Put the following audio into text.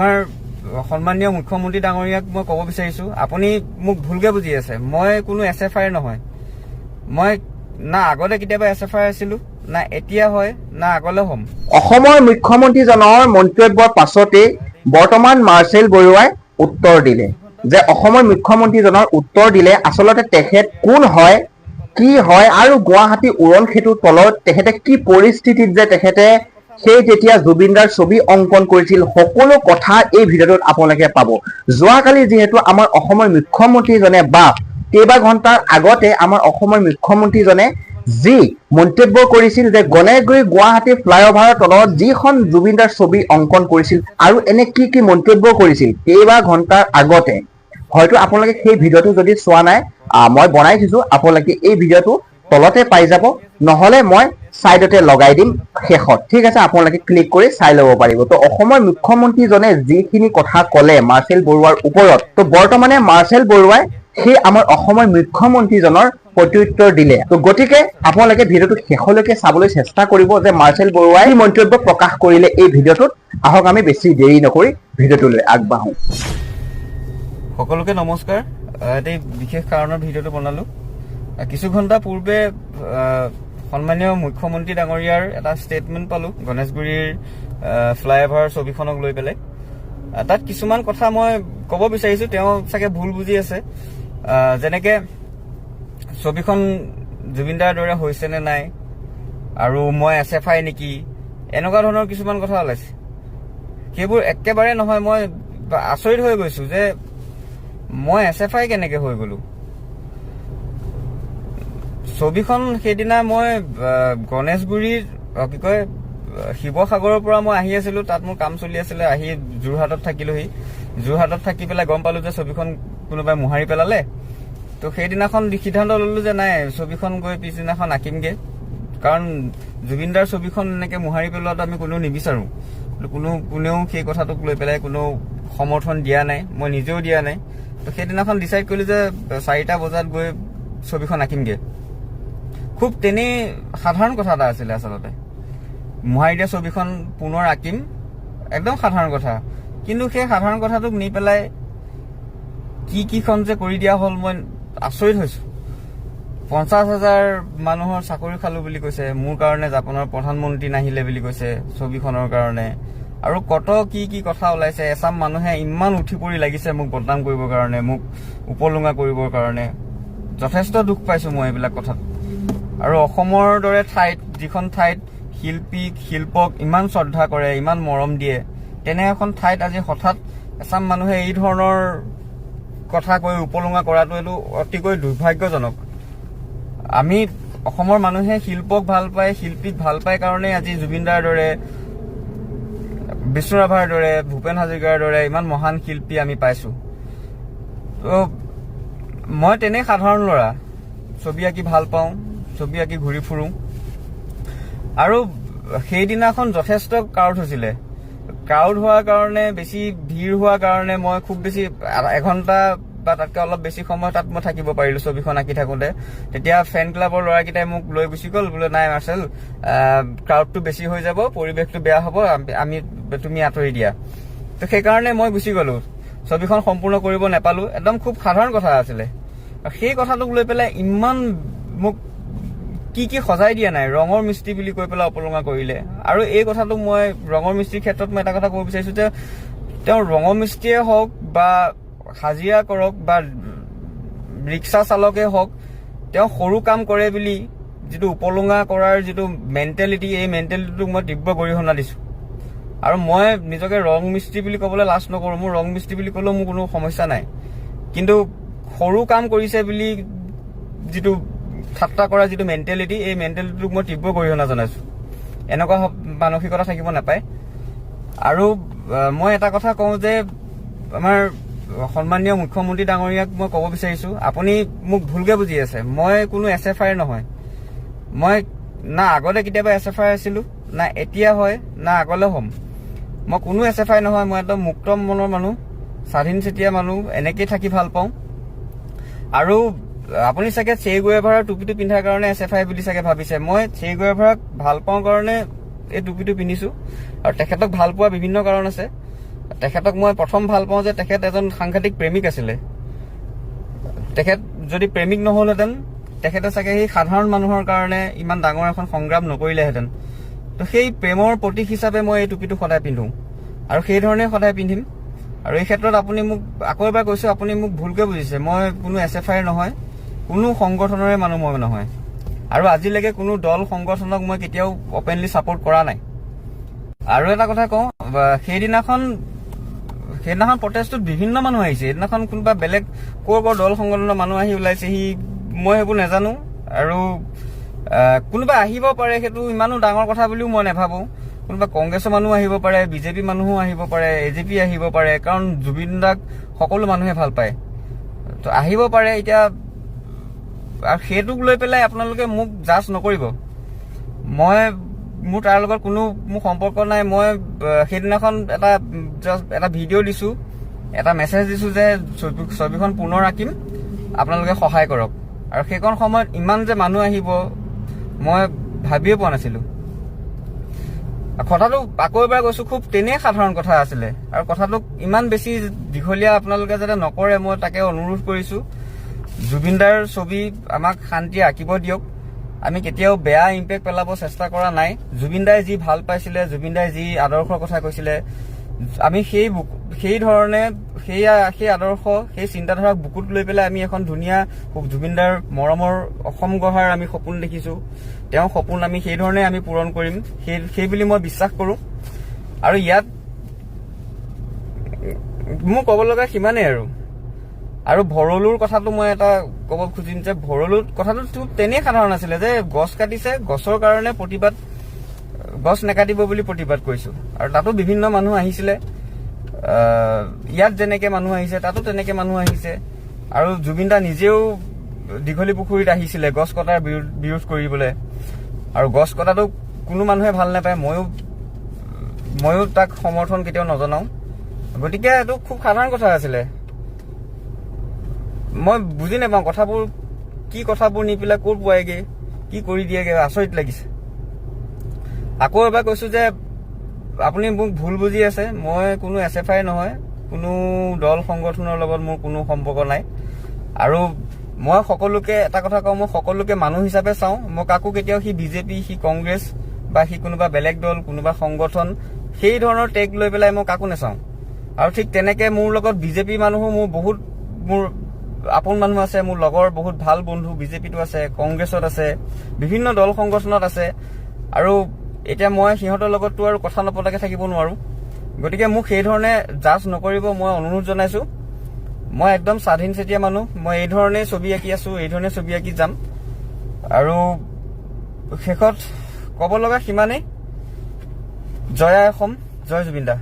আমাৰ সন্মানীয় মুখ্যমন্ত্ৰী ডাঙৰীয়াক মই ক'ব বিচাৰিছো, আপুনি মোক ভুলকে বুজি আছে। মই কোনো SFI নহয়। মই না আগতে কেতিয়াবা SFI আছিলো, না এতিয়া হয়, না আগলৈ হ'ম। অসমৰ মুখ্যমন্ত্ৰীজনৰ মন্তব্যৰ পাছতে বৰ্তমান মাৰ্চেল বৰুৱাই উত্তৰ দিলে যে অসমৰ মুখ্যমন্ত্ৰীজনৰ উত্তৰ দিলে আচলতে তেখেত কোন হয়, কি হয় আৰু গুৱাহাটী উৰণ সেতুৰ তলত তেখেতে কি পৰিস্থিতিত যে তেখেতে সেই তেতিয়া জুবিনদাৰ ছবি অংকন কৰিছিল, সকলো কথা এই ভিডিঅ'টোত আপোনালোকে পাব। যোৱাকালি যিহেতু আমাৰ অসমৰ মুখ্যমন্ত্ৰীজনে বা কেইবা ঘণ্টাৰ আগতে আমাৰ অসমৰ মুখ্যমন্ত্ৰীজনে যি মন্তব্য কৰিছিল যে গণেশগুৰি গুৱাহাটী ফ্লাইঅভাৰৰ তলত যিখন জুবিনদাৰ ছবি অংকন কৰিছিল আৰু এনে কি কি মন্তব্য কৰিছিল কেইবা ঘণ্টাৰ আগতে, হয়তো আপোনালোকে সেই ভিডিঅ'টো যদি চোৱা নাই, মই বনাই থৈছো, আপোনালোকে এই ভিডিঅ'টো তলতে পাই যাব, নহলে মই সাইডতে লগাই দিম শেষত, ঠিক আছে? আপোনালোকে ক্লিক কৰি চাই ল'ব পাৰিব। তো অসমৰ মুখ্যমন্ত্ৰীজনে যিখিনি কথা ক'লে মাৰ্চেল বৰুৱাৰ ওপৰত, তো বৰ্তমানে মাৰ্চেল বৰুৱাই সেই আমাৰ অসমৰ মুখ্যমন্ত্ৰীজনৰ প্ৰত্যুত্তৰ দিলে। তো গতিকে আপোনালোকে ভিডিঅ'টো শেষলৈকে চাবলৈ চেষ্টা কৰিব যে মাৰ্চেল বৰুৱাই কি মন্তব্য প্ৰকাশ কৰিলে এই ভিডিঅ'টোত। আহক আমি বেছি দেৰি নকৰি ভিডিঅ'টোলৈ আগবাঢ়ো। সকলোকে নমস্কাৰ। এটি বিশেষ কাৰণৰ ভিডিঅ'টো বনালো। কিছু ঘণ্টা পূৰ্বে সন্মানীয় মুখ্যমন্ত্ৰী ডাঙৰীয়াৰ এটা ষ্টেটমেণ্ট পালো গণেশগুৰিৰ ফ্লাইঅভাৰ ছবিখনক লৈ পেলাই। তাত কিছুমান কথা মই ক'ব বিচাৰিছো, তেওঁ চাগে ভুল বুজি আছে। যেনেকে ছবিখন জুবিনদাৰ দৰে হৈছে নে নাই, আৰু মই SFI নেকি, এনেকুৱা ধৰণৰ কিছুমান কথা ওলাইছে। সেইবোৰ একেবাৰে নহয়। মই আচৰিত হৈ গৈছো যে মই SFI কেনেকে হৈ গলো। ছবিখন সেইদিনা মই গণেশগুৰিৰ কি কয় শিৱসাগৰৰ পৰা মই আহি আছিলো, তাত মোৰ কাম চলি আছিলে। আহি যোৰহাটত থাকিলোহি। যোৰহাটত থাকি পেলাই গম পালো যে ছবিখন কোনোবাই মোহাৰি পেলালে। তো সেইদিনাখন সিদ্ধান্ত ললো যে নাই, ছবিখন গৈ পিছদিনাখন আঁকিমগে, কাৰণ জুবিনদাৰ ছবিখন এনেকে মোহাৰি পেলোৱাটো আমি কোনেও নিবিচাৰো। কোনেও সেই কথাটোক লৈ পেলাই কোনো সমৰ্থন দিয়া নাই, মই নিজেও দিয়া নাই। তো সেইদিনাখন ডিচাইড কৰিলো যে 4টা বজাত গৈ ছবিখন আঁকিমগে। খুব তেনেই সাধাৰণ কথা এটা আছিলে আচলতে। মোহাৰি দিয়া ছবিখন পুনৰ আঁকিম, একদম সাধাৰণ কথা। কিন্তু সেই সাধাৰণ কথাটোক নি পেলাই কিখন যে কৰি দিয়া হ'ল, মই আচৰিত হৈছো। 50,000 মানুহৰ চাকৰি খালো বুলি কৈছে, মোৰ কাৰণে জাপানৰ প্ৰধানমন্ত্ৰী নাহিলে বুলি কৈছে ছবিখনৰ কাৰণে, আৰু কত কি কথা ওলাইছে। এচাম মানুহে ইমান উঠি পৰি লাগিছে মোক বদনাম কৰিবৰ কাৰণে, মোক উপলুঙা কৰিবৰ কাৰণে। যথেষ্ট দুখ পাইছো মই এইবিলাক কথাত। আৰু অসমৰ দৰে ঠাইত, যিখন ঠাইত শিল্পক ইমান শ্ৰদ্ধা কৰে, ইমান মৰম দিয়ে, তেনে এখন ঠাইত আজি হঠাৎ এচাম মানুহে এই ধৰণৰ কথা কৈ উপলুঙা কৰাটো এইটো অতিকৈ দুৰ্ভাগ্যজনক। আমি অসমৰ মানুহে শিল্পক ভাল পায়, শিল্পীক ভাল পায় কাৰণে আজি জুবিনদাৰ দৰে, বিষ্ণু ৰাভাৰ দৰে, ভূপেন হাজৰিকাৰ দৰে ইমান মহান শিল্পী আমি পাইছো। তো মই তেনেই সাধাৰণ ল'ৰা, ছবি আঁকি ভাল পাওঁ, ছবি আঁকি ঘূৰি ফুৰো। আৰু সেইদিনাখন যথেষ্ট ক্ৰাউড হৈছিলে। ক্ৰাউড হোৱাৰ কাৰণে, বেছি ভিৰ হোৱাৰ কাৰণে মই খুব বেছি 1 ঘণ্টা বা তাতকৈ অলপ বেছি সময় তাত মই থাকিব পাৰিলো ছবিখন আঁকি থাকোঁতে। তেতিয়া ফেন ক্লাবৰ ল'ৰাকেইটাই মোক লৈ গুচি গ'ল, বোলে নাই মাৰ্চেল, ক্ৰাউডটো বেছি হৈ যাব, পৰিৱেশটো বেয়া হ'ব, তুমি আঁতৰি দিয়া। তো সেইকাৰণে মই গুচি গ'লো, ছবিখন সম্পূৰ্ণ কৰিব নাপালো। একদম খুব সাধাৰণ কথা আছিলে। সেই কথাটোক লৈ পেলাই ইমান মোক কি সজাই দিয়া নাই, ৰঙৰ মিস্ত্ৰী বুলি কৈ পেলাই অপলুঙা কৰিলে। আৰু এই কথাটো মই ৰঙৰ মিস্ত্ৰীৰ ক্ষেত্ৰত মই এটা কথা ক'ব বিচাৰিছো যে তেওঁ ৰঙৰ মিস্ত্ৰীয়ে হওক বা হাজিৰা কৰক বা ৰিক্সা চালকে হওক, তেওঁ সৰু কাম কৰে বুলি যিটো উপলুঙা কৰাৰ যিটো মেণ্টেলিটি, এই মেণ্টেলিটিটোক মই তীব্ৰ গৰিহণা দিছো। আৰু মই নিজকে ৰং মিস্ত্ৰী বুলি ক'বলৈ লাজ নকৰো। মোৰ ৰং মিস্ত্ৰী বুলি ক'লেও মোৰ কোনো সমস্যা নাই। কিন্তু সৰু কাম কৰিছে বুলি যিটো ঠাট্টা কৰা যিটো মেণ্টেলিটি, এই মেণ্টেলিটিটোক মই তীব্ৰ গৰিহণা জনাইছো। এনেকুৱা মানসিকতা থাকিব নাপায়। আৰু মই এটা কথা কওঁ যে আমাৰ সন্মানীয় মুখ্যমন্ত্ৰী ডাঙৰীয়াক মই ক'ব বিচাৰিছো, আপুনি মোক ভুলকে বুজি আছে। মই কোনো SFI নহয়। মই না আগতে কেতিয়াবা SFI আছিলো, না এতিয়া হয়, না আগলৈ হ'ম। মই কোনো SFI নহয়। মই একদম মুক্ত মনৰ মানুহ, স্বাধীন চেতিয়া মানুহ, এনেকেই থাকি ভাল পাওঁ। আৰু আপুনি চাগে চে গুয়েভাৰাৰ টুপিটো পিন্ধাৰ কাৰণে SFI বুলি চাগে ভাবিছে। মই চে গুয়েভাৰাক ভাল পাওঁ কাৰণে এই টুপিটো পিন্ধিছো। আৰু তেখেতক ভাল পোৱা বিভিন্ন কাৰণ আছে। তেখেতক মই প্ৰথম ভাল পাওঁ যে তেখেত এজন সাংঘাতিক প্ৰেমিক আছিলে। তেখেত যদি প্ৰেমিক নহ'লহেঁতেন তেখেতে চাগে সেই সাধাৰণ মানুহৰ কাৰণে ইমান ডাঙৰ এখন সংগ্ৰাম নকৰিলেহেঁতেন। তো সেই প্ৰেমৰ প্ৰতীক হিচাপে মই এই টুপিটো সদায় পিন্ধোঁ আৰু সেই ধৰণে সদায় পিন্ধিম। আৰু এই ক্ষেত্ৰত আপুনি মোক আকৌ এবাৰ কৈছোঁ, আপুনি মোক ভুলকৈ বুজিছে। মই কোনো SFI নহয়, কোনো সংগঠনৰে মানুহ মই নহয়, আৰু আজিলৈকে কোনো দল সংগঠনক মই কেতিয়াও অপেনলি ছাপোৰ্ট কৰা নাই। আৰু এটা কথা কওঁ, সেইদিনাখন প্ৰটেষ্টত বিভিন্ন মানুহ আহিছে। সেইদিনাখন কোনোবা বেলেগ ক'ৰ দল সংগঠনৰ মানুহ আহি ওলাইছেহি, মই সেইবোৰ নাজানো। আৰু কোনোবা আহিব পাৰে, সেইটো ইমানো ডাঙৰ কথা বুলিও মই নাভাবোঁ। কোনোবা কংগ্ৰেছৰ মানুহ আহিব পাৰে, BJP মানুহো আহিব পাৰে, AJP আহিব পাৰে, কাৰণ জুবিন দাক সকলো মানুহে ভাল পায়। তো আহিব পাৰে। এতিয়া আৰু সেইটোক লৈ পেলাই আপোনালোকে মোক জাজ নকৰিব। মোৰ তাৰ লগত কোনো মোৰ সম্পৰ্ক নাই। মই সেইদিনাখন এটা ভিডিঅ' দিছোঁ, এটা মেছেজ দিছোঁ যে ছবিখন পুনৰ আঁকিম, আপোনালোকে সহায় কৰক। আৰু সেইকণ সময়ত ইমান যে মানুহ আহিব মই ভাবিয়ে পোৱা নাছিলোঁ। কথাটো আকৌ এবাৰ কৈছোঁ, খুব তেনেই সাধাৰণ কথা আছিলে, আৰু কথাটোক ইমান বেছি দীঘলীয়া আপোনালোকে যাতে নকৰে মই তাকে অনুৰোধ কৰিছোঁ। জুবিন দাৰ ছবি আমাক শান্তিয়ে আঁকিব দিয়ক। আমি কেতিয়াও বেয়া ইম্পেক্ট পেলাব চেষ্টা কৰা নাই। জুবিন দাই যি ভাল পাইছিলে, জুবিন দাই যি আদৰ্শৰ কথা কৈছিলে, আমি সেই ধৰণে সেই আদৰ্শ, সেই চিন্তাধাৰাক বুকুত লৈ পেলাই আমি এখন ধুনীয়া জুবিন দাৰ মৰমৰ অসম গঢ়াৰ আমি সপোন দেখিছোঁ। তেওঁৰ সপোন আমি সেই ধৰণে আমি পূৰণ কৰিম, সেই বুলি মই বিশ্বাস কৰোঁ। আৰু ইয়াত মোৰ ক'ব লগা সিমানেই। আৰু ভৰলুৰ কথাটো মই এটা ক'ব খুজিম যে ভৰলুৰ কথাটো তেনেই সাধাৰণ আছিলে যে গছ কাটিছে, গছৰ কাৰণে প্ৰতিবাদ, গছ নাকাটিব বুলি প্ৰতিবাদ কৰিছোঁ। আৰু তাতো বিভিন্ন মানুহ আহিছিলে, ইয়াত যেনেকে মানুহ আহিছে তাতো তেনেকে মানুহ আহিছে। আৰু জুবিন দা নিজেও দীঘলী পুখুৰীত আহিছিলে গছ কটাৰ বিৰোধ কৰিবলৈ। আৰু গছ কটাটো কোনো মানুহে ভাল নাপায়, ময়ো তাক সমৰ্থন কেতিয়াও নজনাওঁ। গতিকে এইটো খুব সাধাৰণ কথা আছিলে। মই বুজি নাপাওঁ কথাবোৰ নি পেলাই ক'ত পোৱাইগে, কি কৰি দিয়েগে, আচৰিত লাগিছে। আকৌ এবাৰ কৈছোঁ যে আপুনি মোক ভুল বুজি আছে। মই কোনো SFI নহয়, কোনো দল সংগঠনৰ লগত মোৰ কোনো সম্পৰ্ক নাই। আৰু মই সকলোকে এটা কথা কওঁ, মই সকলোকে মানুহ হিচাপে চাওঁ। মই কাকো কেতিয়াও সি BJP, সি কংগ্ৰেছ বা সি কোনোবা বেলেগ দল, কোনোবা সংগঠন, সেই ধৰণৰ টেগ লৈ পেলাই মই কাকো নাচাওঁ। আৰু ঠিক তেনেকে মোৰ লগত BJP মানুহো মোৰ আপোন মানুহ আছে, মোৰ লগৰ বহুত ভাল বন্ধু BJPতো আছে, কংগ্ৰেছত আছে, বিভিন্ন দল সংগঠনত আছে। আৰু এতিয়া মই সিহঁতৰ লগততো আৰু কথা নপতাকে থাকিব নোৱাৰোঁ। গতিকে মোক সেই ধৰণে জাজ নকৰিব মই অনুৰোধ জনাইছোঁ। মই একদম স্বাধীন চেতিয়া মানুহ। মই এই ধৰণে ছবি আঁকি আছোঁ, এই ধৰণে ছবি আঁকি যাম। আৰু শেষত ক'ব লগা সিমানেই। জয় আই অসম, জয় জুবিন দা।